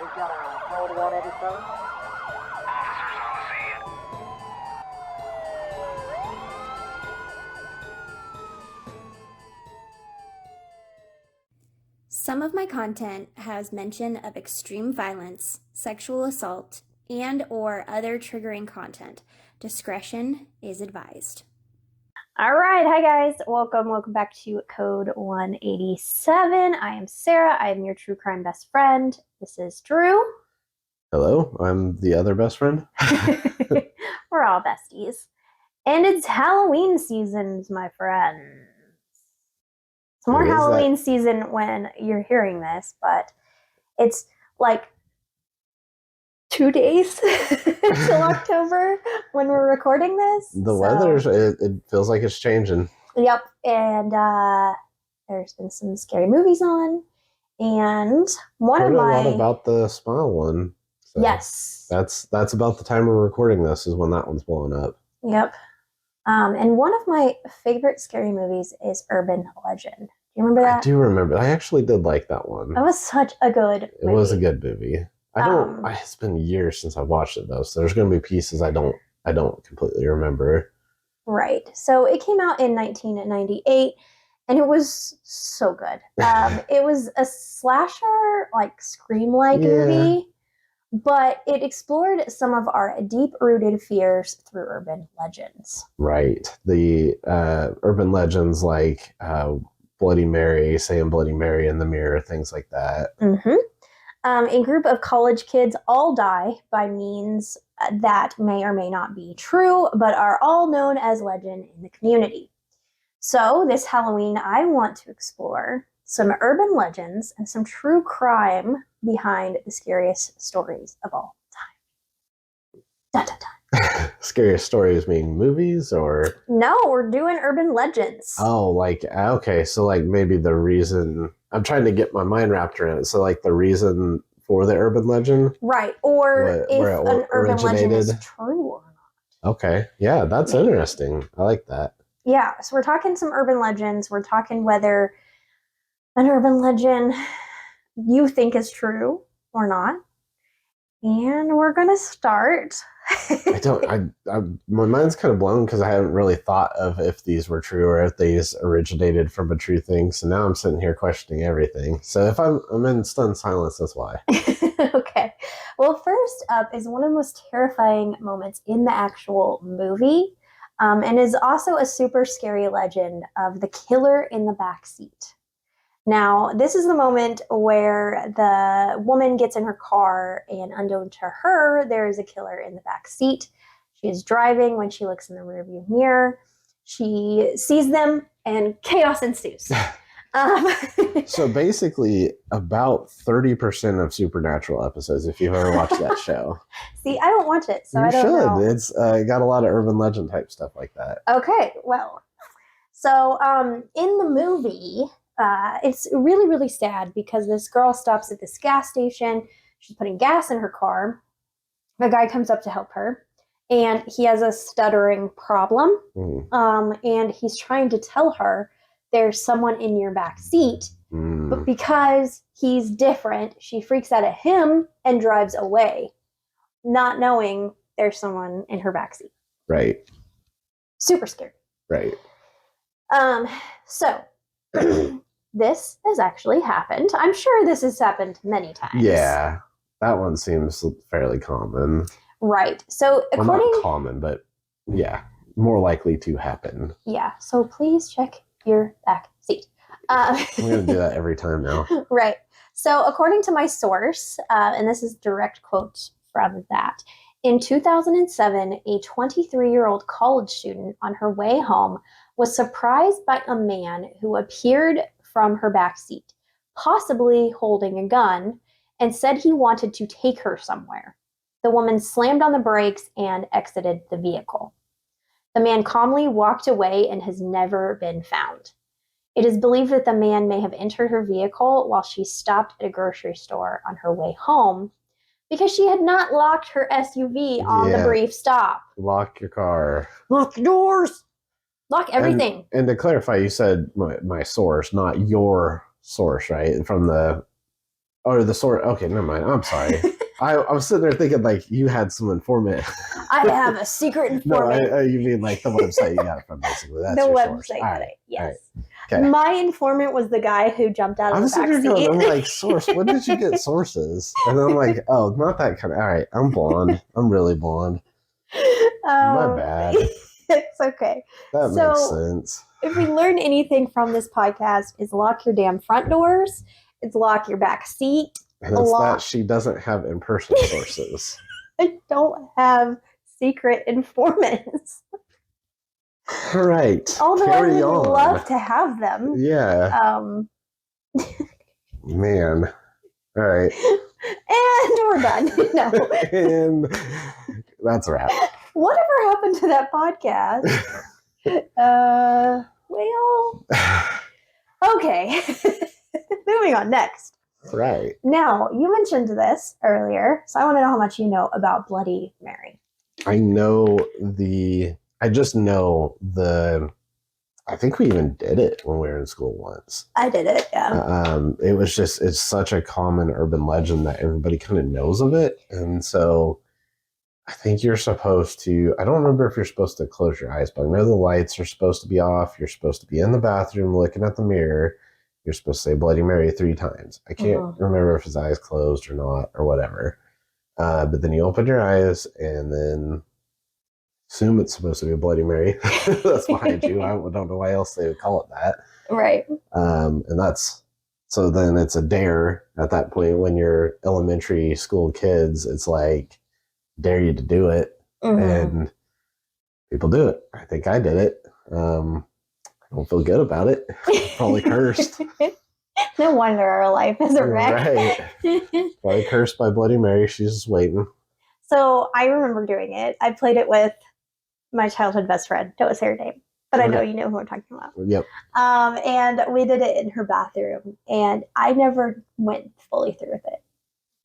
We've got a code 187. Some of my content has mention of extreme violence, sexual assault, and/or other triggering content. Discretion is advised. All right, hi guys, welcome back to Code 187. I am Sarah. I am your true crime best friend. This is Drew. Hello, I'm the other best friend. We're all besties, and it's Halloween season, my friends. It's more Halloween season when you're hearing this, but it's like 2 days till October when we're recording this. The weather's, it feels like it's changing. Yep, and there's been some scary movies on, and Heard a lot about the Smile one. So yes. That's about the time we're recording this is when that one's blowing up. Yep. And one of my favorite scary movies is Urban Legend. Do you remember that? I do remember. I actually did like that one. That was such a good movie. It was a good movie. It's been years since I watched it though, so there's going to be pieces I don't completely remember. Right. So it came out in 1998, and it was so good. It was a slasher, like Scream-like movie, but it explored some of our deep-rooted fears through urban legends. Right. The urban legends like Bloody Mary, saying Bloody Mary in the mirror, things like that. Mm-hmm. A group of college kids all die by means that may or may not be true, but are all known as legend in the community. So this Halloween, I want to explore some urban legends and some true crime behind the scariest stories of all time. Dun, dun, dun. Scariest stories mean movies or? No, we're doing urban legends. Oh, like, okay. So like maybe the reason, I'm trying to get my mind wrapped around it. So like the reason for the urban legend? Right. Or if an urban legend is true or not. Okay. Yeah, that's interesting. I like that. Yeah. So we're talking some urban legends. We're talking whether an urban legend you think is true or not. And we're going to start. My mind's kind of blown because I haven't really thought of if these were true or if these originated from a true thing. So now I'm sitting here questioning everything. So if I'm in stunned silence, that's why. Okay. Well, first up is one of the most terrifying moments in the actual movie, and is also a super scary legend of the killer in the back seat. Now, this is the moment where the woman gets in her car, and unknown to her, there is a killer in the back seat. She is driving. When she looks in the rearview mirror, she sees them, and chaos ensues. So basically, about 30% of Supernatural episodes, if you've ever watched that show. See, I don't watch it, so I don't know. It's got a lot of urban legend type stuff like that. Okay, well, so in the movie, it's really, really sad because this girl stops at this gas station. She's putting gas in her car. The guy comes up to help her, and he has a stuttering problem. And he's trying to tell her there's someone in your back seat, but because he's different, she freaks out at him and drives away, not knowing there's someone in her back seat. Right. Super scary. Right. So this has actually happened. I'm sure this has happened many times. Yeah, that one seems fairly common. Right. So according... not common, but yeah, more likely to happen. Yeah. So please check your back seat. I'm going to do that every time now. Right. So according to my source, and this is direct quote from that, in 2007, a 23-year-old college student on her way home was surprised by a man who appeared from her backseat, possibly holding a gun, and said he wanted to take her somewhere. The woman slammed on the brakes and exited the vehicle. The man calmly walked away and has never been found. It is believed that the man may have entered her vehicle while she stopped at a grocery store on her way home because she had not locked her SUV on the brief stop. Lock your car. Lock the doors. Lock everything. And to clarify, you said my source, not your source, right? From the or the sword. Okay, never mind. I'm sorry. I was sitting there thinking like you had some informant. I have a secret informant. No, you mean like the website you got it from, basically. That's the your website source. All got right. it. Yes. Okay. My informant was the guy who jumped out of I'm the sitting back there seat. going, I'm like, source, when did you get sources? And I'm like, oh, not that kind of, all right, I'm blonde. I'm really blonde. My bad. It's okay. That makes sense. If we learn anything from this podcast, is lock your damn front doors. It's lock your back seat. And it's that she doesn't have in-person sources. I don't have secret informants. All right. Although carry I would on. love to have them. Yeah. Man. All right. And we're done. No. And that's a wrap. Whatever happened to that podcast? Well, okay. Moving on. Next. Right. Now, you mentioned this earlier, so I want to know how much you know about Bloody Mary. I just know I think we even did it when we were in school once. I did it, yeah. It's such a common urban legend that everybody kind of knows of it. And so I think you're supposed to, I don't remember if you're supposed to close your eyes, but I know the lights are supposed to be off. You're supposed to be in the bathroom looking at the mirror. You're supposed to say Bloody Mary 3 times. I can't remember if his eyes closed or not or whatever. But then you open your eyes and then assume it's supposed to be a Bloody Mary. That's behind you. I don't know why else they would call it that. Right. And so then it's a dare at that point when you're elementary school kids. It's like, dare you to do it. And people do it. I think I did it. I don't feel good about it. Probably cursed. No wonder our life is a wreck. Right. Probably cursed by Bloody Mary. She's just waiting. So I remember doing it. I played it with my childhood best friend. That was her name. But I know you know who I'm talking about. Yep. And we did it in her bathroom. And I never went fully through with it.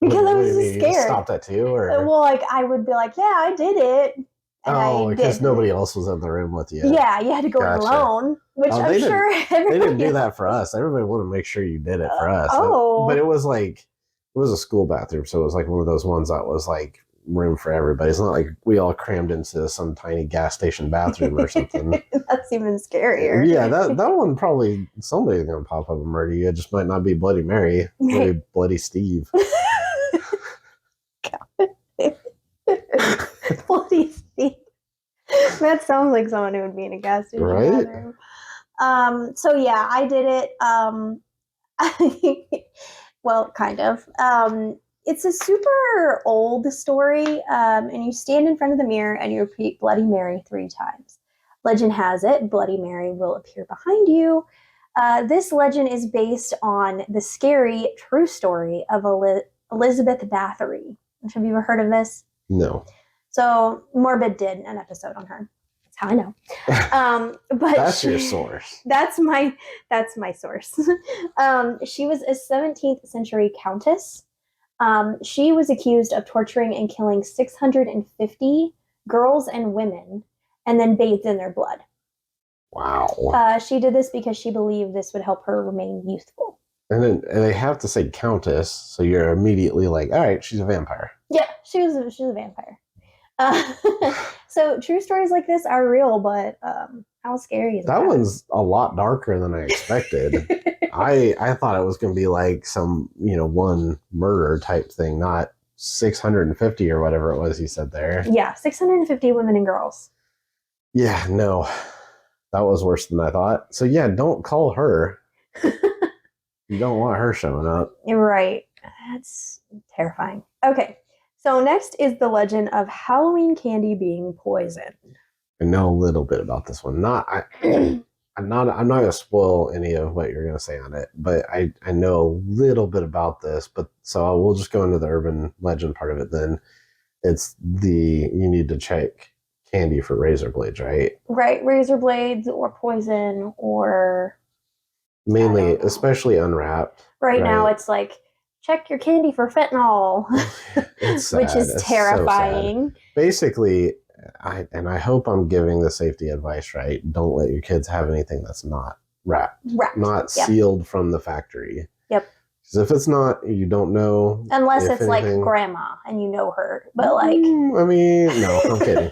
Because I was just scared. Stopped at 2? Or? Well, like I would be like, yeah, I did it. And because nobody else was in the room with you. Yeah, you had to go alone, which I'm sure they didn't do that for us. Everybody wanted to make sure you did it for us. But it was a school bathroom, so it was like one of those ones that was like room for everybody. It's not like we all crammed into some tiny gas station bathroom or something. That's even scarier. Yeah, that one probably somebody's gonna pop up and murder you. It just might not be Bloody Mary, maybe Bloody Steve. Bloody Steve. That sounds like someone who would be in a gas station bathroom. So yeah, I did it. Well, kind of. It's a super old story, and you stand in front of the mirror and you repeat Bloody Mary 3 times. Legend has it, Bloody Mary will appear behind you. This legend is based on the scary true story of Elizabeth Bathory. Have you ever heard of this? No. So Morbid did an episode on her. That's how I know. But that's your source. That's my source. She was a 17th century countess. She was accused of torturing and killing 650 girls and women, and then bathed in their blood. Wow. She did this because she believed this would help her remain youthful. And they have to say countess, so you're immediately like, all right, she's a vampire. Yeah, she was a vampire. So true stories like this are real, but how scary is that? That one's a lot darker than I expected. I thought it was going to be like some, one murder type thing, not 650 or whatever it was you said there. Yeah, 650 women and girls. Yeah, no, that was worse than I thought. So yeah, don't call her. You don't want her showing up. You're right. That's terrifying. Okay. So next is the legend of Halloween candy being poisoned. I know a little bit about this one. I'm not going to spoil any of what you're going to say on it, but I know a little bit about this. But so we'll just go into the urban legend part of it. Then it's you need to check candy for razor blades, right? Right, razor blades or poison or mainly, especially unwrapped. Right now, it's like, check your candy for fentanyl, which is terrifying. So basically, I hope I'm giving the safety advice right. Don't let your kids have anything that's not wrapped. Not sealed from the factory. Yep. Because if it's not, you don't know. Unless if it's anything. like grandma and you know her. But like... I mean, no, I'm kidding.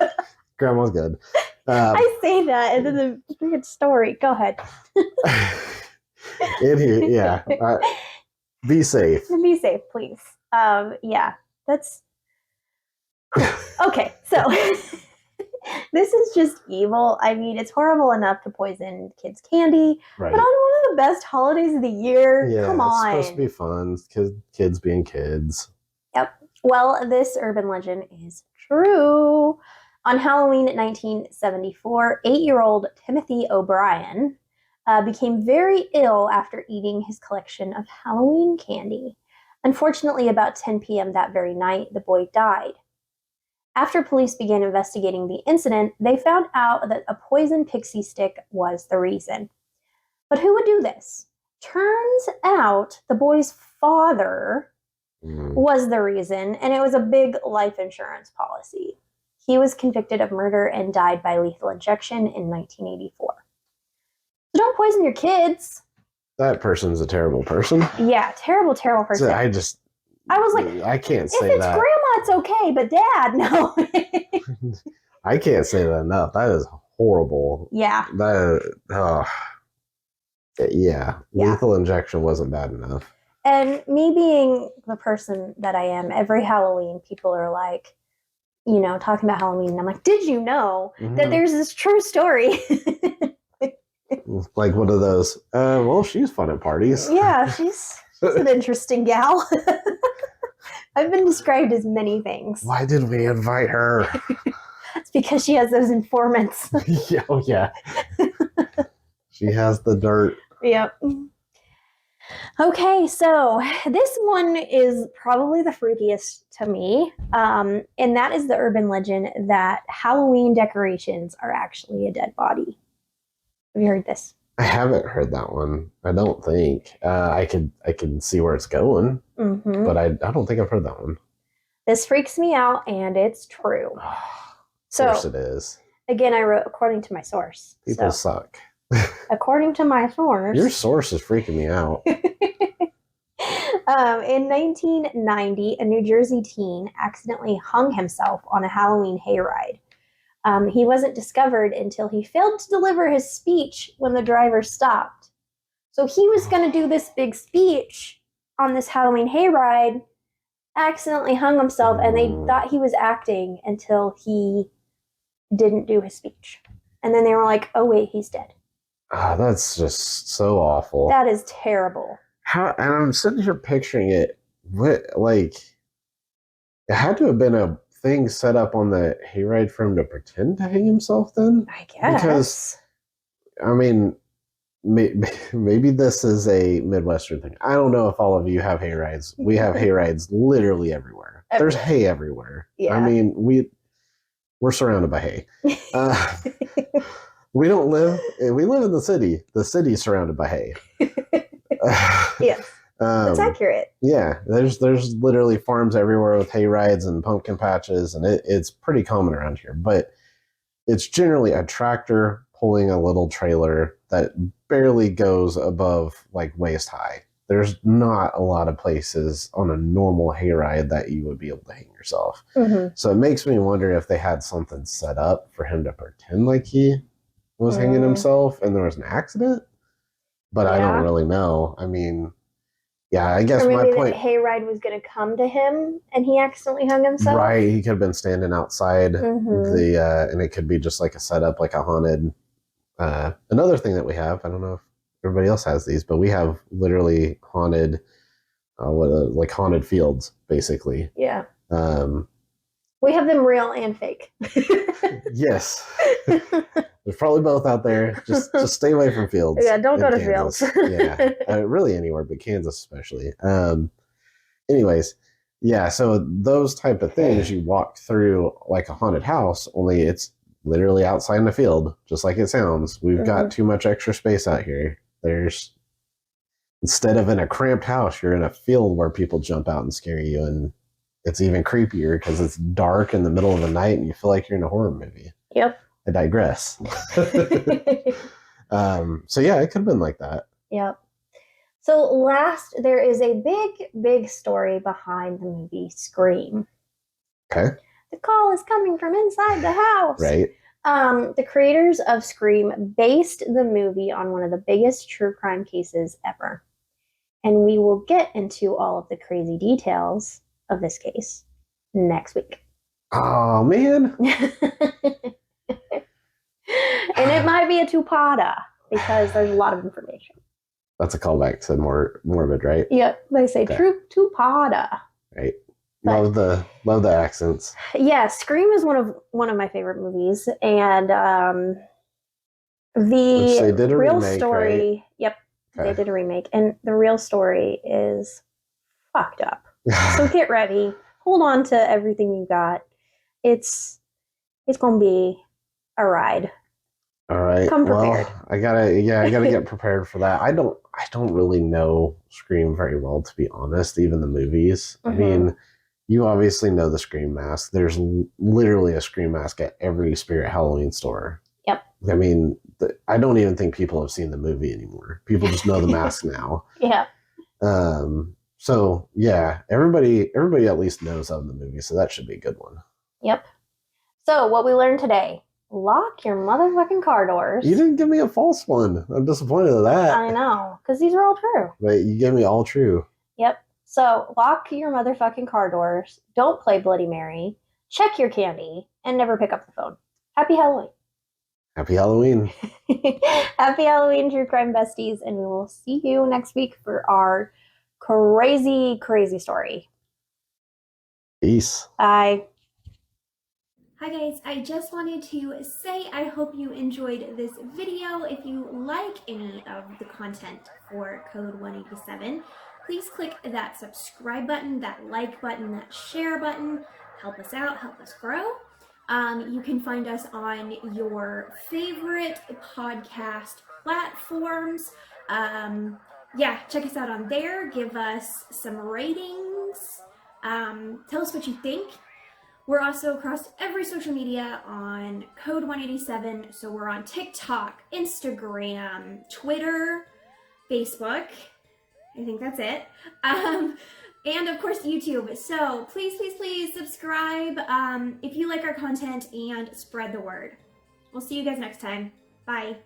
Grandma's good. I say that and then the freaking story. Go ahead. Yeah. Be safe. Be safe, please. Yeah, that's... Okay, so... This is just evil. I mean, it's horrible enough to poison kids' candy, Right. but on one of the best holidays of the year, Yeah, come on. It's supposed to be fun. Kids being kids. Yep. Well, this urban legend is true. On Halloween 1974, 8-year-old Timothy O'Brien became very ill after eating his collection of Halloween candy. Unfortunately, about 10 p.m. that very night, the boy died. After police began investigating the incident, they found out that a poison pixie stick was the reason. But who would do this? Turns out the boy's father was the reason, and it was a big life insurance policy. He was convicted of murder and died by lethal injection in 1984. So don't poison your kids. That person's a terrible person. Yeah, terrible, terrible person. I was like, I can't say if it's that. grandma, it's okay, but dad, no. I can't say that enough. That is horrible. Yeah. Yeah. Lethal injection wasn't bad enough. And me being the person that I am, every Halloween, people are like, you know, talking about Halloween. And I'm like, did you know that there's this true story? Like one of those, well, she's fun at parties. Yeah, she's an interesting gal. I've been described as many things. Why did we invite her? It's because she has those informants. Yeah. She has the dirt. Yep. Okay, so this one is probably the freakiest to me, and that is the urban legend that Halloween decorations are actually a dead body. Have you heard this? I haven't heard that one. I don't think. I can see where it's going, but I don't think I've heard that one. This freaks me out, and it's true. Of course it is. Again, I wrote according to my source. People suck. According to my source. Your source is freaking me out. In 1990, a New Jersey teen accidentally hung himself on a Halloween hayride. He wasn't discovered until he failed to deliver his speech when the driver stopped. So he was going to do this big speech on this Halloween hayride, accidentally hung himself, and they thought he was acting until he didn't do his speech. And then they were like, oh, wait, he's dead. That's just so awful. That is terrible. And I'm sitting here picturing it. It had to have been a thing set up on the hayride for him to pretend to hang himself then? I guess. Because, I mean, maybe this is a Midwestern thing. I don't know if all of you have hayrides. We have hayrides literally everywhere. There's hay everywhere. Yeah. I mean, we're surrounded by hay. We live in the city. The city's surrounded by hay. Yes. That's accurate. Yeah, there's literally farms everywhere with hay rides and pumpkin patches, and it's pretty common around here. But it's generally a tractor pulling a little trailer that barely goes above like waist high. There's not a lot of places on a normal hayride that you would be able to hang yourself. So it makes me wonder if they had something set up for him to pretend like he was hanging himself and there was an accident. But I don't really know. I mean, yeah, I guess my point. The hayride was going to come to him, and he accidentally hung himself. Right, he could have been standing outside and it could be just like a setup, like a haunted. Another thing that we have, I don't know if everybody else has these, but we have literally haunted, like haunted fields, basically. Yeah. We have them real and fake. Yes. There's probably both out there. Just stay away from fields. Yeah, don't go to fields. Yeah, really anywhere, but Kansas especially. Anyways, yeah, so those type of things, you walk through like a haunted house, only it's literally outside in the field, just like it sounds. We've got too much extra space out here. Instead of in a cramped house, you're in a field where people jump out and scare you, and it's even creepier because it's dark in the middle of the night and you feel like you're in a horror movie. Yep. I digress. So yeah, it could have been like that. Yep. So last, there is a big story behind the movie Scream. Okay. The call is coming from inside the house. Right. The creators of Scream based the movie on one of the biggest true crime cases ever. And we will get into all of the crazy details of this case next week. Oh, man. And it might be a two-parter because there's a lot of information. That's a callback to morbid, right? Yep, they say Okay. true two-parter. Right. But, love the accents. Yeah, Scream is one of my favorite movies, and Which they did a real remake, story. right? Yep, Okay. they did a remake, and the real story is fucked up. So get ready, hold on to everything you got. It's gonna be a ride. All right. Come prepared. Well, I gotta get prepared for that. I don't really know Scream very well, to be honest. Even the movies. Mm-hmm. I mean, you obviously know the Scream mask. There's literally a Scream mask at every Spirit Halloween store. Yep. I mean, I don't even think people have seen the movie anymore. People just know the mask now. Yeah. So yeah, everybody at least knows of the movie, so that should be a good one. Yep. So what we learned today: lock your motherfucking car doors. You didn't give me a false one. I'm disappointed at that. I know, because these are all true. But you gave me all true. Yep. So lock your motherfucking car doors. Don't play Bloody Mary. Check your candy and never pick up the phone. Happy Halloween. Happy Halloween. Happy Halloween, true crime besties, and we will see you next week for our crazy story. Peace. Bye. Hi guys, I just wanted to say I hope you enjoyed this video. If you like any of the content for Code 187, please click that subscribe button, that like button, that share button. Help us out, help us grow. You can find us on your favorite podcast platforms. Yeah, check us out on there. Give us some ratings. Tell us what you think. We're also across every social media on Code 187. So we're on TikTok, Instagram, Twitter, Facebook. I think that's it. And of course, YouTube. So please subscribe if you like our content and spread the word. We'll see you guys next time. Bye.